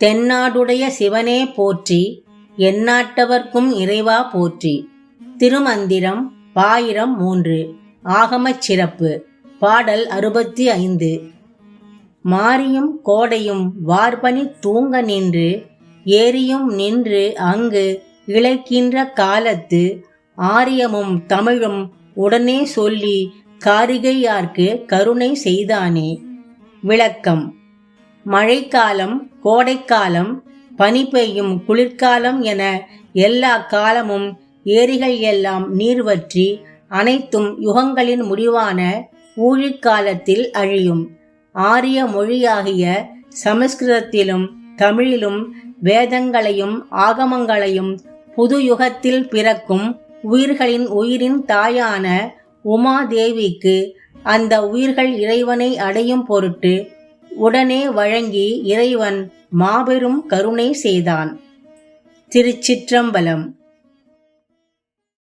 தென்னாடுடைய சிவனே போற்றி, எந்நாட்டவர்க்கும் இறைவா போற்றி. திருமந்திரம் பாயிரம் 3. ஆகமச் சிறப்பு. பாடல் 65. மாரியும் கோடையும் வார்பனி தூங்க நின்று, ஏரியும் நின்று அங்கு இளைக்கின்ற காலத்து, ஆரியமும் தமிழும் உடனே சொல்லி காரிகையார்க்கு கருணை செய்தானே. விளக்கம். மழைக்காலம், கோடைக்காலம், பனி பெய்யும் குளிர்காலம் என எல்லா காலமும் ஏரிகள் எல்லாம் நீர் வற்றி அனைத்தும் யுகங்களின் முடிவான ஊழிக்காலத்தில் அழியும். ஆரிய மொழியாகிய சமஸ்கிருதத்திலும் தமிழிலும் வேதங்களையும் ஆகமங்களையும் புது யுகத்தில் பிறக்கும் உயிர்களின் உயிரின் தாயான உமாதேவிக்கு அந்த உயிர்கள் இறைவனை அடையும் பொருட்டு உடனே வழங்கி இறைவன் மாபெரும் கருணை செய்தான். திருச்சிற்றம்பலம்.